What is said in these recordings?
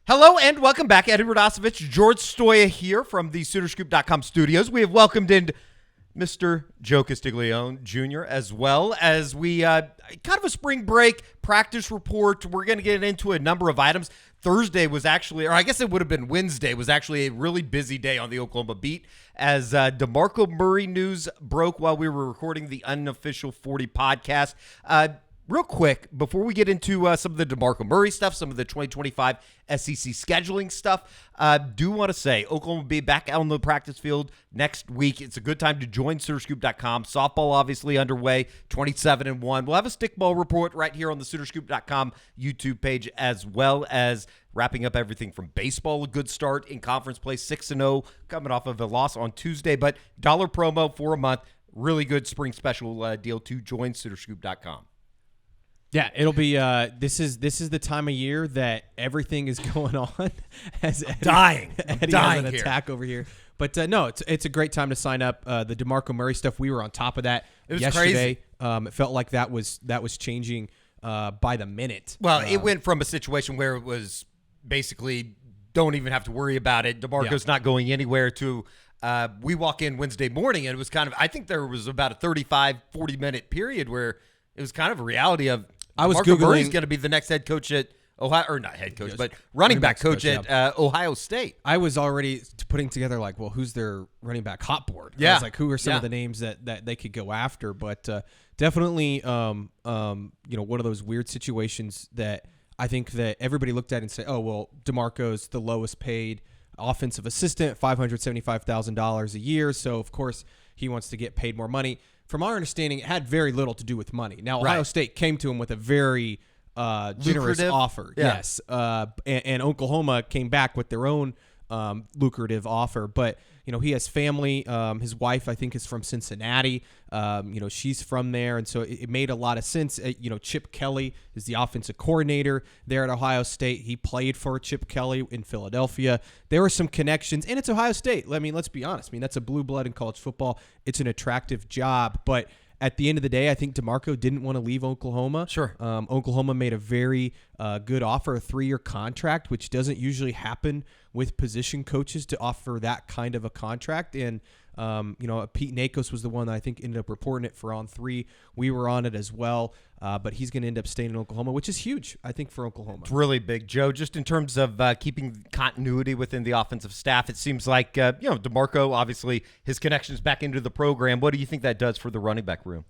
Hello and welcome back. Eddie Radosevich, George Stoia here from the SoonerScoop.com studios. We have welcomed in Mr. Joe Castiglione Jr. as well as we kind of a spring break practice report. We're going to get into a number of items. Thursday was actually, or I guess it would have been Wednesday, was actually a really busy day on the Oklahoma beat as DeMarco Murray news broke while we were recording the Unofficial 40 podcast. Real quick, before we get into some of the DeMarco Murray stuff, some of the 2025 SEC scheduling stuff, do want to say Oklahoma will be back out on the practice field next week. It's a good time to join SoonerScoop.com. Softball obviously underway, 27-1. We'll have a stickball report right here on the SoonerScoop.com YouTube page, as well as wrapping up everything from baseball. A good start in conference play, 6-0, coming off of a loss on Tuesday, but dollar promo for a month. Really good spring special deal to join SoonerScoop.com. Yeah, it'll be. This is the time of year that everything is going on. As Eddie, Dying has an attack over here. But no, it's a great time to sign up. The DeMarco Murray stuff, we were on top of that yesterday. Crazy. It felt like that was changing by the minute. Well, it went from a situation where it was basically don't even have to worry about it. DeMarco's not going anywhere to. We walk in Wednesday morning and it was kind of. I think there was about a 35, 40-minute period where it was kind of a reality of. I was DeMarco Googling. Murray's going to be the next head coach at Ohio, or not head coach, but running back coach at Ohio State. I was already putting together like, well, who's their running back hot board? Yeah. I was like, who are some of the names that they could go after? But definitely, one of those weird situations that I think that everybody looked at and said, oh, well, DeMarco's the lowest paid offensive assistant, $575,000 a year. So of course he wants to get paid more money. From our understanding, it had very little to do with money. Now, Ohio State came to him with a very generous offer. Yeah. Yes. And Oklahoma came back with their own lucrative offer. But, he has family. His wife, I think, is from Cincinnati. She's from there. And so it made a lot of sense. Chip Kelly is the offensive coordinator there at Ohio State. He played for Chip Kelly in Philadelphia. There were some connections. And it's Ohio State. I mean, let's be honest. I mean, that's a blue blood in college football. It's an attractive job. But at the end of the day, I think DeMarco didn't want to leave Oklahoma. Sure. Oklahoma made a very good offer, a 3-year contract, which doesn't usually happen with position coaches to offer that kind of a contract. And, Pete Nakos was the one that I think ended up reporting it for On 3. We were on it as well. But he's going to end up staying in Oklahoma, which is huge, I think, for Oklahoma. It's really big, Joe. Just in terms of keeping continuity within the offensive staff, it seems like, DeMarco, obviously, his connections back into the program. What do you think that does for the running back room?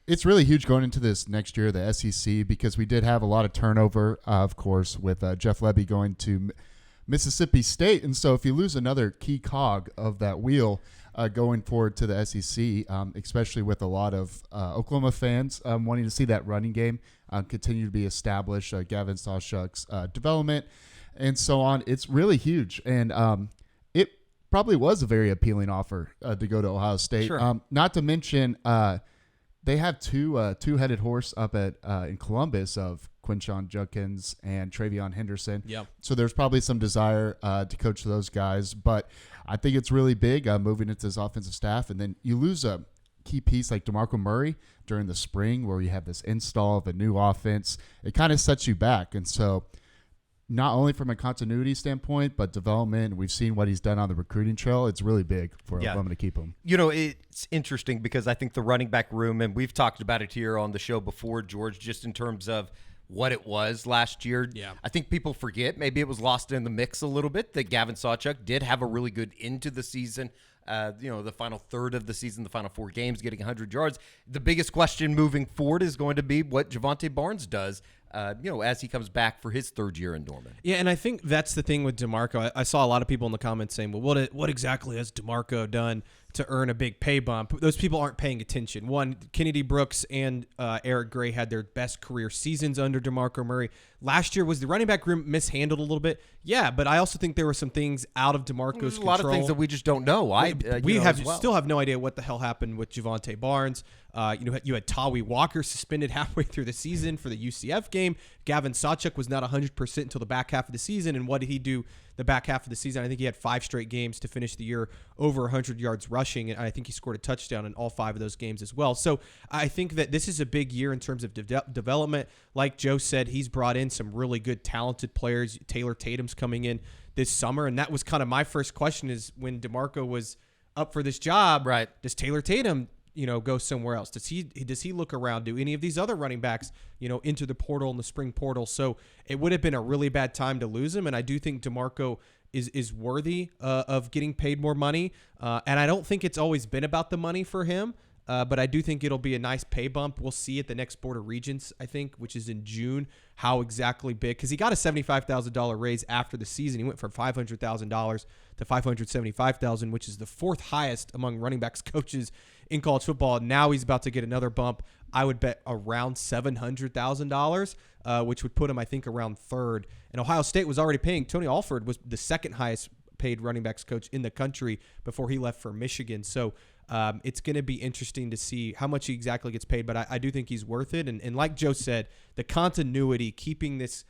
It's really huge going into this next year, the SEC, because we did have a lot of turnover, of course, with Jeff Lebby going to Mississippi State. And so if you lose another key cog of that wheel going forward to the SEC, especially with a lot of Oklahoma fans wanting to see that running game continue to be established, Gavin Sawchuk's development, and so on, it's really huge. And it probably was a very appealing offer to go to Ohio State. Sure. Not to mention they have two-headed horse up at in Columbus of Quinshon Judkins and Travion Henderson. Yep. So there's probably some desire to coach those guys, but I think it's really big moving into this offensive staff. And then you lose a key piece like DeMarco Murray during the spring where you have this install of a new offense. It kind of sets you back. And so not only from a continuity standpoint, but development, we've seen what he's done on the recruiting trail. It's really big for Oklahoma to keep him. It's interesting because I think the running back room, and we've talked about it here on the show before, George, just in terms of what it was last year. Yeah. I think people forget, maybe it was lost in the mix a little bit, that Gavin Sawchuk did have a really good into the season. The final third of the season, the final 4 games, getting 100 yards. The biggest question moving forward is going to be what Javonte Barnes does, as he comes back for his 3rd year in Norman. Yeah, and I think that's the thing with DeMarco. I saw a lot of people in the comments saying, well, what exactly has DeMarco done to earn a big pay bump? Those people aren't paying attention. One, Kennedy Brooks and Eric Gray had their best career seasons under DeMarco Murray. Last year, was the running back room mishandled a little bit? Yeah, but I also think there were some things out of DeMarco's There's control. A lot of things that we just don't know. Still have no idea what the hell happened with Javonte Barnes. You had Tawi Walker suspended halfway through the season for the UCF game. Gavin Sawchuk was not 100% until the back half of the season. And what did he do the back half of the season. I think he had 5 straight games to finish the year over 100 yards rushing, and I think he scored a touchdown in all 5 of those games as well. So I think that this is a big year in terms of development. Like Joe said, he's brought in some really good, talented players. Taylor Tatum's coming in this summer, and that was kind of my first question is when DeMarco was up for this job, right? Does Taylor Tatum go somewhere else? Does he look around? Do any of these other running backs, into the portal and the spring portal? So it would have been a really bad time to lose him. And I do think DeMarco is worthy of getting paid more money. And I don't think it's always been about the money for him. But I do think it'll be a nice pay bump. We'll see at the next Board of Regents, I think, which is in June, how exactly big. Because he got a $75,000 raise after the season. He went from $500,000 to $575,000, which is the 4th highest among running backs coaches in college football. Now he's about to get another bump. I would bet around $700,000, which would put him, I think, around 3rd. And Ohio State was already paying. Tony Alford was the 2nd highest paid running backs coach in the country before he left for Michigan. So it's going to be interesting to see how much he exactly gets paid, but I do think he's worth it. And like Joe said, the continuity, keeping this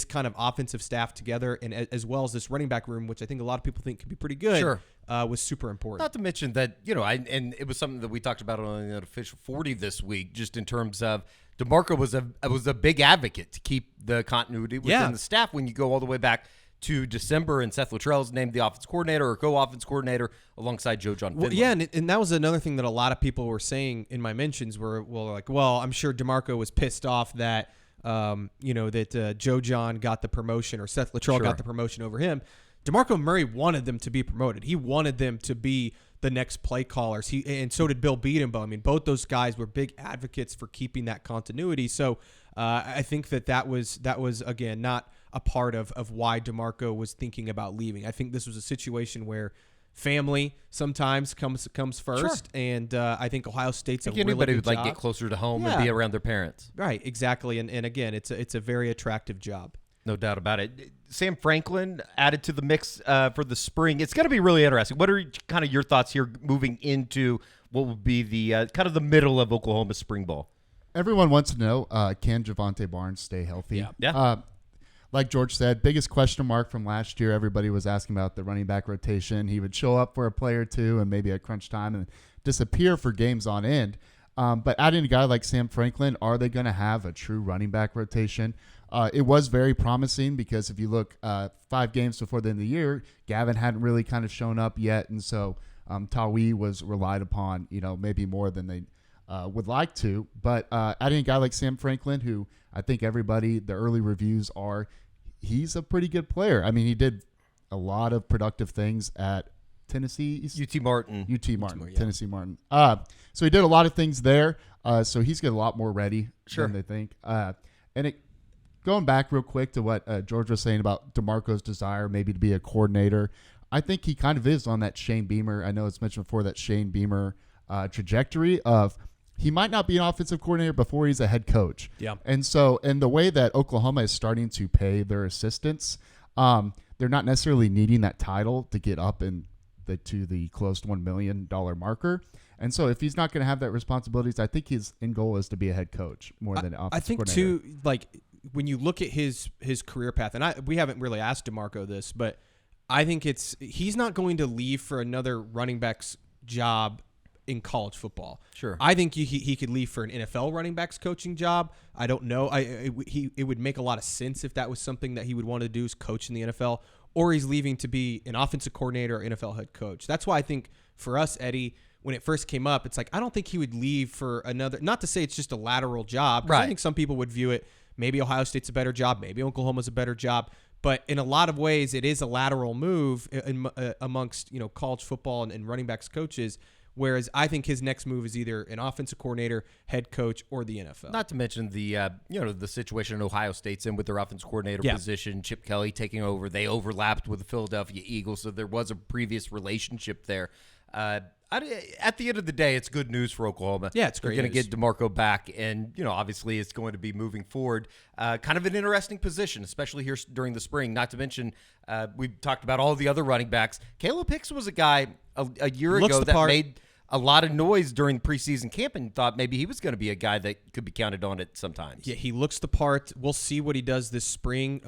kind of offensive staff together, and as well as this running back room, which I think a lot of people think could be pretty good, sure. Was super important. Not to mention that, and it was something that we talked about on the official 40 this week, just in terms of DeMarco was a big advocate to keep the continuity within the staff when you go all the way back to December, and Seth Luttrell is named the offense coordinator or co-offense coordinator alongside Joe John Finley. Well, yeah, and that was another thing that a lot of people were saying in my mentions were, I'm sure DeMarco was pissed off that, Joe John got the promotion or Seth Luttrell got the promotion over him. DeMarco Murray wanted them to be promoted. He wanted them to be the next play callers. And so did Bill Bedenbaugh. I mean, both those guys were big advocates for keeping that continuity. So I think that was again not a part of why DeMarco was thinking about leaving. I think this was a situation where family sometimes comes first, and I think Ohio State's a really anybody good would job. get closer to home and be around their parents. Right, exactly. And again, it's a very attractive job. No doubt about it. Sam Franklin added to the mix for the spring. It's going to be really interesting. What are kind of your thoughts here moving into what will be the kind of the middle of Oklahoma's spring ball? Everyone wants to know, can Javante Barnes stay healthy? Yeah. Like George said, biggest question mark from last year, everybody was asking about the running back rotation. He would show up for a play or two and maybe at crunch time and disappear for games on end. But adding a guy like Sam Franklin, are they going to have a true running back rotation? It was very promising because if you look 5 games before the end of the year, Gavin hadn't really kind of shown up yet. And so Tawi was relied upon, maybe more than they would like to. But adding a guy like Sam Franklin, who I think the early reviews are, he's a pretty good player. I mean, he did a lot of productive things at Tennessee. UT Martin, Tennessee Martin. So he did a lot of things there. So he's got a lot more ready than they think. Going back real quick to what George was saying about DeMarco's desire maybe to be a coordinator, I think he kind of is on that Shane Beamer. I know it's mentioned before, that Shane Beamer trajectory of he might not be an offensive coordinator before he's a head coach. Yeah. And so, in the way that Oklahoma is starting to pay their assistants, they're not necessarily needing that title to get up to the close to $1 million marker. And so if he's not going to have that responsibilities, I think his end goal is to be a head coach more than an offensive coordinator. I think too, like when you look at his career path, and we haven't really asked DeMarco this, but I think he's not going to leave for another running back's job in college football. Sure. I think he could leave for an NFL running backs coaching job. I don't know. It would make a lot of sense if that was something that he would want to do, is coach in the NFL, or he's leaving to be an offensive coordinator or NFL head coach. That's why I think for us, Eddie, when it first came up, it's like, I don't think he would leave for another, not to say it's just a lateral job. Right. I think some people would view it, maybe Ohio State's a better job, maybe Oklahoma's a better job. But in a lot of ways, it is a lateral move amongst college football and running backs coaches. Whereas I think his next move is either an offensive coordinator, head coach, or the NFL. Not to mention the the situation Ohio State's in with their offensive coordinator position, Chip Kelly taking over. They overlapped with the Philadelphia Eagles, so there was a previous relationship there. At the end of the day, it's good news for Oklahoma. Yeah, it's great. They're going to get DeMarco back, and obviously it's going to be moving forward. Kind of an interesting position, especially here during the spring. Not to mention, we've talked about all the other running backs. Caleb Hicks was a guy a year ago that made a lot of noise during preseason camp and thought maybe he was going to be a guy that could be counted on it sometimes. Yeah, he looks the part. We'll see what he does this spring.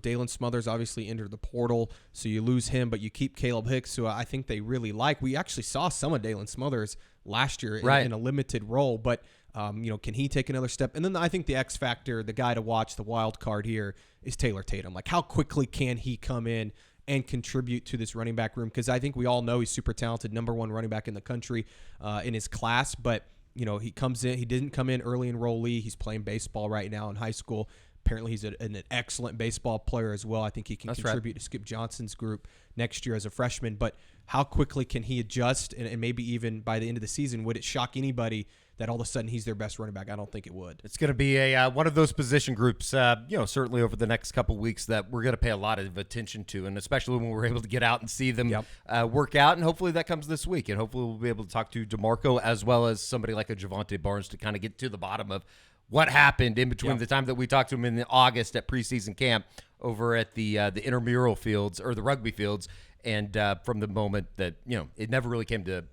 Dalen Smothers obviously entered the portal, so you lose him, but you keep Caleb Hicks, who I think they really like. We actually saw some of Dalen Smothers last year in a limited role, but can he take another step? And then I think the X factor, the guy to watch, the wild card here is Taylor Tatum. Like, how quickly can he come in and contribute to this running back room? Because I think we all know he's super talented, number one running back in the country in his class. But, he comes in. He didn't come in early enrollee. He's playing baseball right now in high school. Apparently he's an excellent baseball player as well. I think he can contribute to Skip Johnson's group next year as a freshman. But how quickly can he adjust? And maybe even by the end of the season, would it shock anybody that all of a sudden he's their best running back? I don't think it would. It's going to be a one of those position groups, certainly over the next couple of weeks that we're going to pay a lot of attention to, and especially when we're able to get out and see them work out, and hopefully that comes this week, and hopefully we'll be able to talk to DeMarco as well as somebody like a Javonte Barnes to kind of get to the bottom of what happened in between the time that we talked to him in August at preseason camp over at the intramural fields or the rugby fields, and from the moment that it never really came to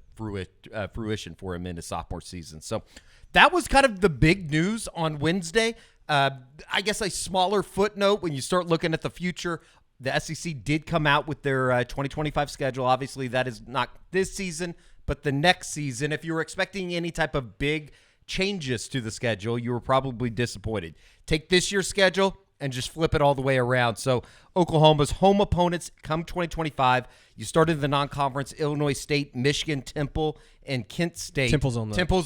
fruition for him in his sophomore season. So that was kind of the big news on Wednesday. I guess a smaller footnote when you start looking at the future, the SEC did come out with their 2025 schedule. Obviously, that is not this season, but the next season. If you were expecting any type of big changes to the schedule, you were probably disappointed. Take this year's schedule and just flip it all the way around. So Oklahoma's home opponents come 2025. You started the non-conference: Illinois State, Michigan, Temple, and Kent State. Temple's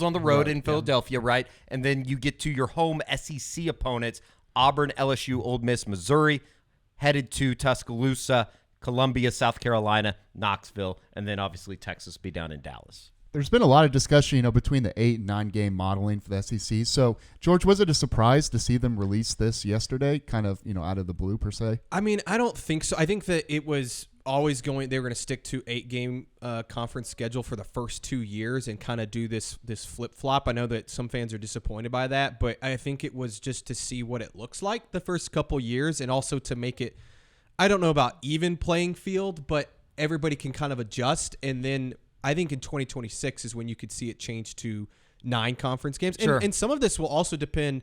on the road in Philadelphia, right? And then you get to your home SEC opponents: Auburn, LSU, Ole Miss, Missouri, headed to Tuscaloosa, Columbia, South Carolina, Knoxville, and then obviously Texas be down in Dallas. There's been a lot of discussion, between the 8 and 9 game modeling for the SEC. So, George, was it a surprise to see them release this yesterday, kind of, out of the blue per se? I mean, I don't think so. I think that it was always they were going to stick to 8-game conference schedule for the first 2 years and kind of do this flip-flop. I know that some fans are disappointed by that, but I think it was just to see what it looks like the first couple years, and also to make it, I don't know about even playing field, but everybody can kind of adjust. And then I think in 2026 is when you could see it change to 9 conference games. Sure. And some of this will also depend,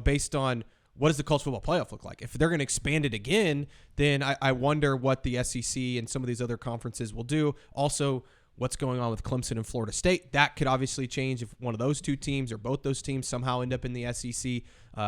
based on what does the college football playoff look like. If they're going to expand it again, then I wonder what the SEC and some of these other conferences will do. Also, what's going on with Clemson and Florida State. That could obviously change if one of those two teams or both those teams somehow end up in the SEC.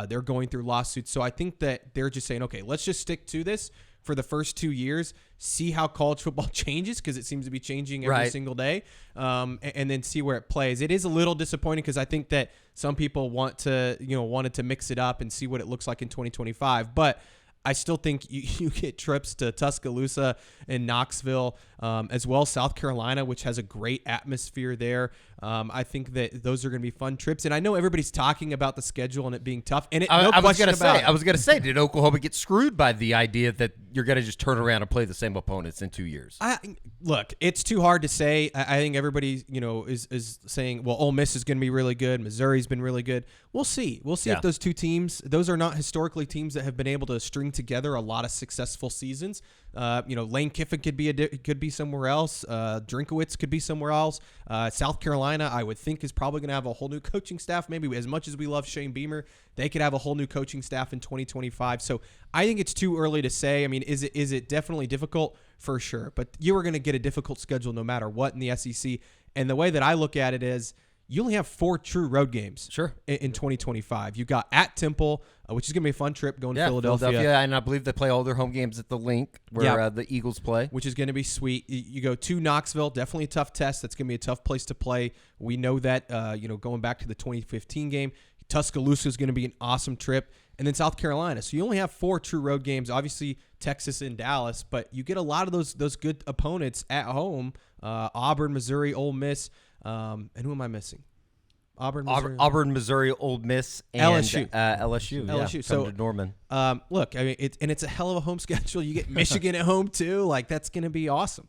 They're going through lawsuits. So I think that they're just saying, okay, let's just stick to this for the first 2 years, see how college football changes, because it seems to be changing every single day, and then see where it plays. It is a little disappointing because I think that some people wanted to mix it up and see what it looks like in 2025, but I still think you get trips to Tuscaloosa and Knoxville, as well as South Carolina, which has a great atmosphere there. I think that those are going to be fun trips. And I know everybody's talking about the schedule and it being tough. And I was going to say, did Oklahoma get screwed by the idea that you're going to just turn around and play the same opponents in 2 years? Look, it's too hard to say. I think everybody, is saying, well, Ole Miss is going to be really good. Missouri's been really good. We'll see. We'll see if those two teams, those are not historically teams that have been able to string together a lot of successful seasons. Lane Kiffin could be somewhere else. Drinkowitz could be somewhere else. South Carolina, I would think, is probably going to have a whole new coaching staff. Maybe as much as we love Shane Beamer, they could have a whole new coaching staff in 2025. So I think it's too early to say. I mean, is it definitely difficult? For sure. But you are going to get a difficult schedule no matter what in the SEC. And the way that I look at it is, you only have 4 true road games in 2025. You got at Temple, which is going to be a fun trip going to Philadelphia. And I believe they play all their home games at the Link where the Eagles play. Which is going to be sweet. You go to Knoxville, definitely a tough test. That's going to be a tough place to play. We know that, going back to the 2015 game. Tuscaloosa is going to be an awesome trip. And then South Carolina. So you only have 4 true road games. Obviously, Texas and Dallas. But you get a lot of those good opponents at home. Auburn, Missouri, Ole Miss. And who am I missing? Auburn, Missouri, Ole Miss, and LSU. LSU. So to Norman. Look, I mean, it's a hell of a home schedule. You get Michigan at home too. Like, that's going to be awesome.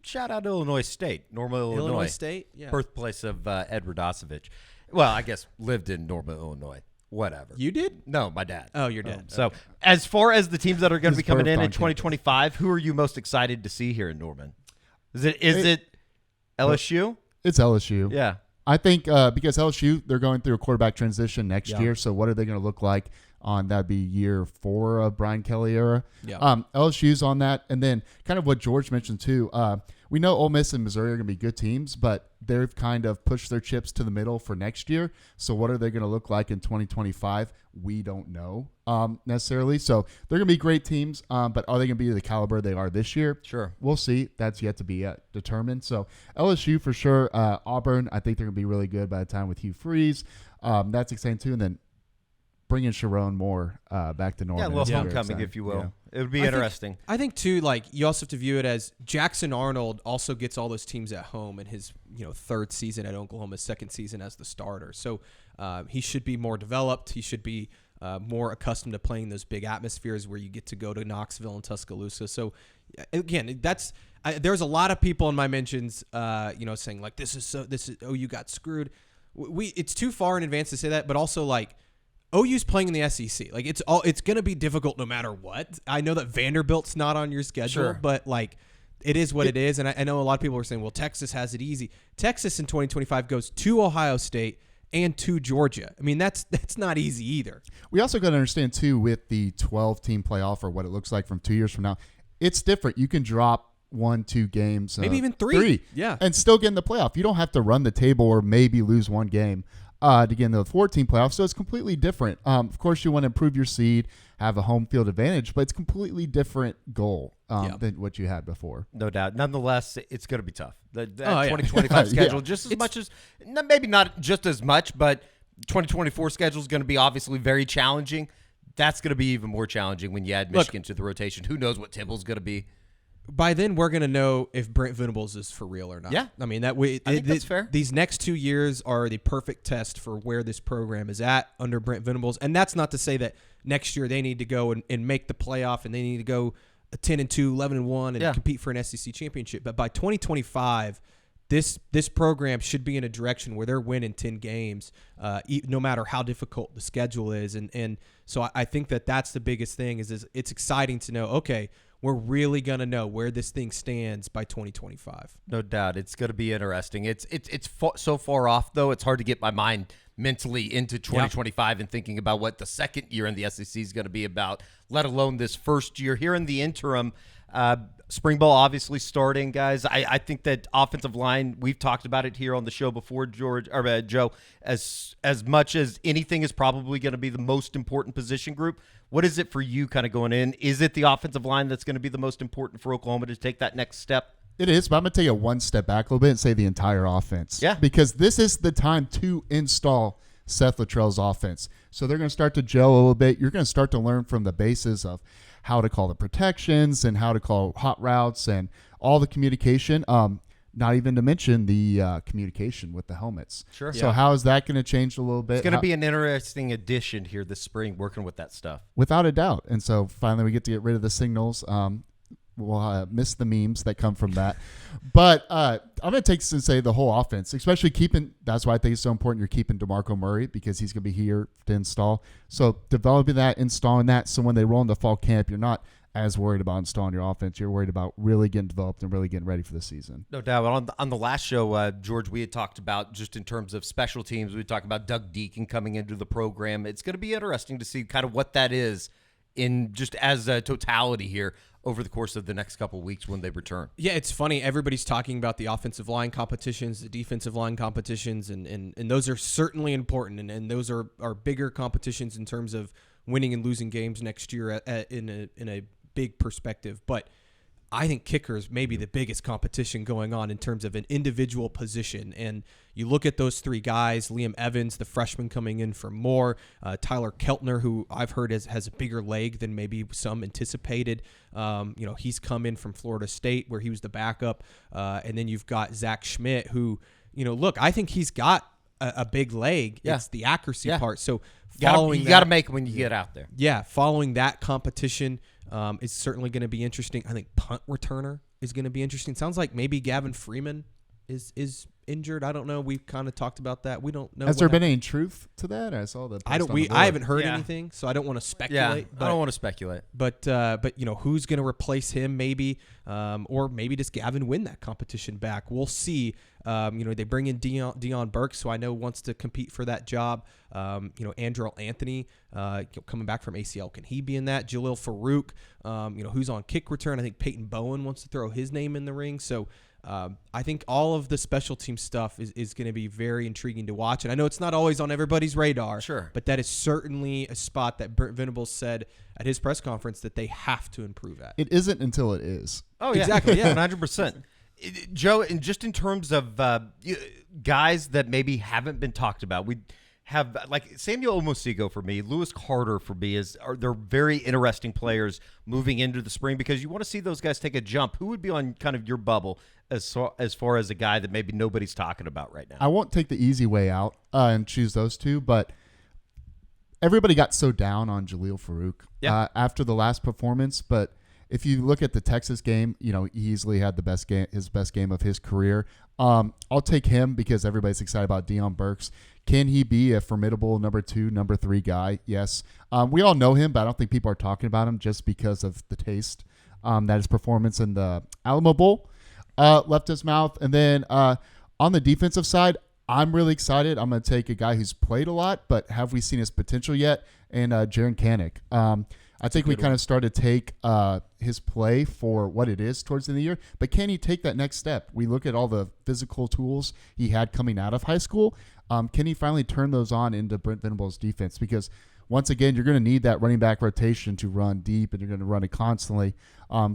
Shout out to Illinois State, Normal, Illinois State, yeah, birthplace of Ed Radosevich. Well, I guess lived in Normal, Illinois. Whatever. You did? No, my dad. Oh, your dad. So, as far as the teams that are going to be coming in 2025, who are you most excited to see here in Norman? Is it LSU? It's LSU. Yeah. I think because LSU, they're going through a quarterback transition next Yeah. year. So what are they going to look like on that'd be year 4 of Brian Kelly era? Yeah. LSU's on that. And then kind of what George mentioned too. We know Ole Miss and Missouri are going to be good teams, but they've kind of pushed their chips to the middle for next year. So what are they going to look like in 2025? We don't know necessarily. So they're going to be great teams, but are they going to be the caliber they are this year? Sure. We'll see. That's yet to be determined. So LSU for sure. Auburn, I think they're going to be really good by the time with Hugh Freeze. That's exciting too. And then bringing Sharon Moore back to Norman. Yeah, a little is very homecoming, exciting. if you will. Yeah. It would be I think- interesting. I think too, like you also have to view it as Jackson Arnold also gets all those teams at home in his third season at Oklahoma, second season as the starter. So he should be more developed. He should be more accustomed to playing those big atmospheres where you get to go to Knoxville and Tuscaloosa. So again, there's a lot of people in my mentions, saying like you got screwed. It's too far in advance to say that, but also like. OU's playing in the SEC. Like it's going to be difficult no matter what. I know that Vanderbilt's not on your schedule, Sure. but like it is what it is. And I know a lot of people are saying, well, Texas has it easy. Texas in 2025 goes to Ohio State and to Georgia. I mean, that's not easy either. We also got to understand too with the 12-team playoff or what it looks like from 2 years from now. It's different. You can drop 1-2 games, Maybe even three. Yeah. and still get in the playoff. You don't have to run the table or maybe lose one game to get in the 14 playoffs. So it's completely different. Of course, you want to improve your seed, have a home field advantage, but it's a completely different goal than what you had before. No doubt. Nonetheless, it's going to be tough. The 2025 Yeah. schedule, just as much as, maybe not just as much, but 2024 schedule is going to be obviously very challenging. That's going to be even more challenging when you add Michigan to the rotation. Who knows what Tibble's going to be? By then, we're going to know if Brent Venables is for real or not. Yeah. I mean, I think that's fair. These next 2 years are the perfect test for where this program is at under Brent Venables. And that's not to say that next year they need to go and make the playoff and they need to go 10-2, 11-1 and compete for an SEC championship. But by 2025, this program should be in a direction where they're winning 10 games, no matter how difficult the schedule is. And so I think that's the biggest thing is it's exciting to know, okay, we're really going to know where this thing stands by 2025. No doubt. It's going to be interesting. It's so far off, though, it's hard to get my mind mentally into 2025 and thinking about what the second year in the SEC is going to be about, let alone this first year. Here in the interim, spring ball obviously starting, guys. I think that offensive line, we've talked about it here on the show before, Joe, as much as anything is probably going to be the most important position group. What is it for you kind of going in? Is it the offensive line that's going to be the most important for Oklahoma to take that next step? It is, but I'm going to take it one step back a little bit and say the entire offense. Yeah. Because this is the time to install Seth Luttrell's offense. So they're going to start to gel a little bit. You're going to start to learn from the bases of how to call the protections and how to call hot routes and all the communication. Not even to mention the communication with the helmets. Sure. So how is that going to change a little bit? It's going to be an interesting addition here this spring, working with that stuff. Without a doubt. And so finally we get to get rid of the signals. We'll miss the memes that come from that. But I'm going to take this and say the whole offense, especially that's why I think it's so important you're keeping DeMarco Murray because he's going to be here to install. So developing that, installing that, so when they roll into fall camp, you're not as worried about installing your offense. You're worried about really getting developed and really getting ready for the season. No doubt. On the last show, George, we had talked about just in terms of special teams, we talked about Doug Deacon coming into the program. It's going to be interesting to see kind of what that is in just as a totality here over the course of the next couple of weeks when they return. Yeah, it's funny. Everybody's talking about the offensive line competitions, the defensive line competitions, and those are certainly important, and those are bigger competitions in terms of winning and losing games next year in a big perspective. But I think kickers may be the biggest competition going on in terms of an individual position. And you look at those three guys, Liam Evans, the freshman coming in for Moore, Tyler Keltner, who I've heard has a bigger leg than maybe some anticipated. He's come in from Florida State where he was the backup. And then you've got Zach Schmidt, who, look, I think he's got a big leg. Yeah. It's the accuracy part. So You got to make them when you get out there. Yeah, following that competition is certainly going to be interesting. I think punt returner is going to be interesting. Sounds like maybe Gavin Freeman is injured. I don't know. We've kind of talked about that. We don't know. Has there been any truth to that? I saw the. I haven't heard anything, so I don't want to speculate. I don't want to speculate. But who's going to replace him? Maybe, or maybe does Gavin win that competition back? We'll see. They bring in Dion Burks, who I know wants to compete for that job. Andrew Anthony coming back from ACL. Can he be in that? Jalil Farouk, who's on kick return. I think Peyton Bowen wants to throw his name in the ring. So I think all of the special team stuff is going to be very intriguing to watch. And I know it's not always on everybody's radar. Sure. But that is certainly a spot that Brent Venables said at his press conference that they have to improve at. It isn't until it is. Oh, yeah. Exactly. Yeah. 100%. Joe, and just in terms of guys that maybe haven't been talked about, we have like Samuel Omosigo for me, Lewis Carter for me they're very interesting players moving into the spring because you want to see those guys take a jump. Who would be on kind of your bubble as far as a guy that maybe nobody's talking about right now? I won't take the easy way out and choose those two, but everybody got so down on Jalil Farouk after the last performance, but if you look at the Texas game, he easily had his best game of his career. I'll take him because everybody's excited about Dion Burks. Can he be a formidable number 2, number 3 guy? Yes. We all know him, but I don't think people are talking about him just because of the taste that his performance in the Alamo Bowl left his mouth. And then on the defensive side, I'm really excited. I'm going to take a guy who's played a lot, but have we seen his potential yet? And Jaron Kanik. I think we kind of started to take his play for what it is towards the end of the year, but can he take that next step? We look at all the physical tools he had coming out of high school. Can he finally turn those on into Brent Venables' defense? Because once again, you're going to need that running back rotation to run deep, and you're going to run it constantly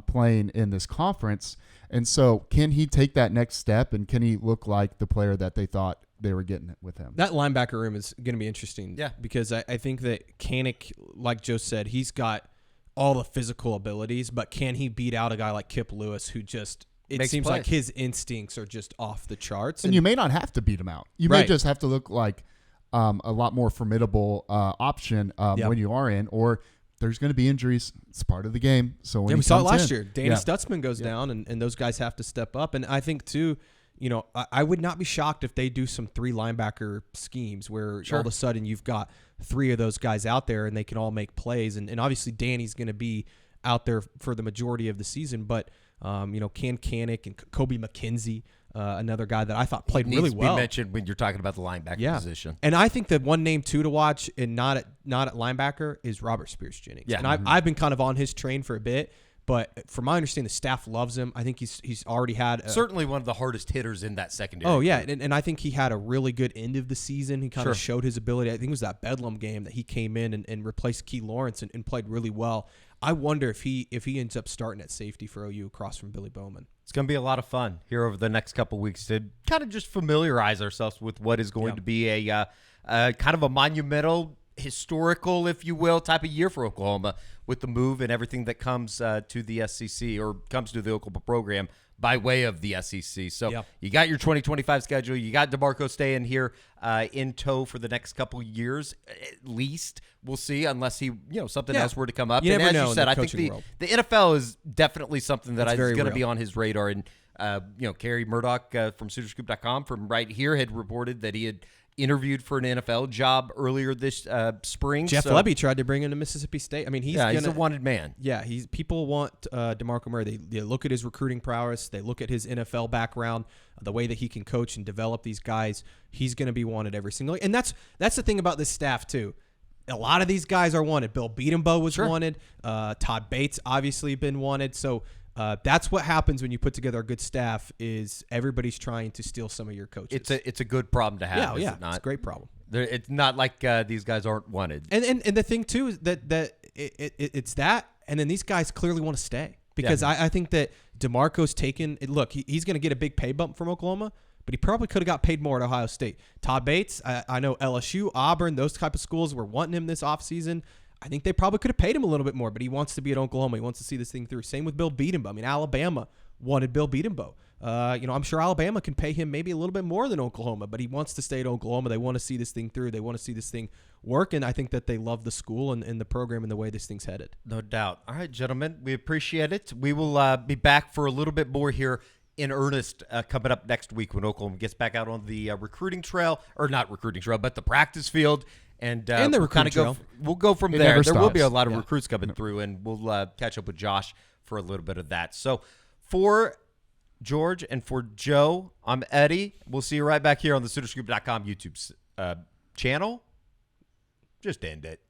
playing in this conference. And so can he take that next step, and can he look like the player that they thought they were getting with him? That linebacker room is going to be interesting. Yeah. Because I think that Kanik, like Joe said, he's got all the physical abilities, but can he beat out a guy like Kip Lewis who just it seems like his instincts are just off the charts. And you may not have to beat him out. You may just have to look like a lot more formidable option when you are in, or there's going to be injuries. It's part of the game. So when we saw it last year. Danny Yeah. Stutzman goes down, and those guys have to step up. And I think, too, I would not be shocked if they do some 3 linebacker schemes where all of a sudden you've got 3 of those guys out there and they can all make plays. And obviously Danny's going to be out there for the majority of the season. But, Ken Kanik and Kobe McKenzie, another guy that I thought played really well. Be mentioned when you're talking about the linebacker position. And I think that one name, too, to watch and not at linebacker is Robert Spears-Jennings. Yeah. And I've been kind of on his train for a bit. But from my understanding, the staff loves him. I think he's already had certainly one of the hardest hitters in that secondary. Oh yeah, and I think he had a really good end of the season. He kind of showed his ability. I think it was that Bedlam game that he came in and replaced Key Lawrence and played really well. I wonder if he ends up starting at safety for OU across from Billy Bowman. It's going to be a lot of fun here over the next couple of weeks to kind of just familiarize ourselves with what is going to be a kind of a monumental, historical, if you will, type of year for Oklahoma with the move and everything that comes to the SEC or comes to the Oklahoma program by way of the SEC. So you got your 2025 schedule. You got DeMarco staying here in tow for the next couple of years at least. We'll see, unless he, something else were to come up. You and never as know you said, I think the NFL is definitely something that is going to be on his radar. And Kerry Murdoch from SoonerScoop.com from right here had reported that he had interviewed for an NFL job earlier this spring. Jeff Lebby tried to bring him to Mississippi State. I mean, he's a wanted man. Yeah, people want DeMarco Murray. They look at his recruiting prowess. They look at his NFL background, the way that he can coach and develop these guys. He's going to be wanted every single. And that's the thing about this staff too. A lot of these guys are wanted. Bill Beatenbow was wanted. Todd Bates obviously been wanted. So that's what happens when you put together a good staff. Is everybody's trying to steal some of your coaches? It's a good problem to have. Yeah, is it not? It's a great problem. It's not like these guys aren't wanted. And the thing too is that it's that, and then these guys clearly want to stay because I think that DeMarco's taken. Look, he's going to get a big pay bump from Oklahoma, but he probably could have got paid more at Ohio State. Todd Bates, I know LSU, Auburn, those type of schools were wanting him this offseason. I think they probably could have paid him a little bit more, but he wants to be at Oklahoma. He wants to see this thing through. Same with Bill Beatenbow. I mean, Alabama wanted Bill Beatenbow. I'm sure Alabama can pay him maybe a little bit more than Oklahoma, but he wants to stay at Oklahoma. They want to see this thing through. They want to see this thing work, and I think that they love the school and the program and the way this thing's headed. No doubt. All right, gentlemen, we appreciate it. We will be back for a little bit more here in earnest coming up next week when Oklahoma gets back out on the recruiting trail, or not recruiting trail, but the practice field. And the we'll recruiting trail. We'll go from It there. never There will be a stops. lot of Yeah. recruits coming through, and we'll catch up with Josh for a little bit of that. So for George and for Joe, I'm Eddie. We'll see you right back here on the SoonerScoop.com YouTube channel. Just end it.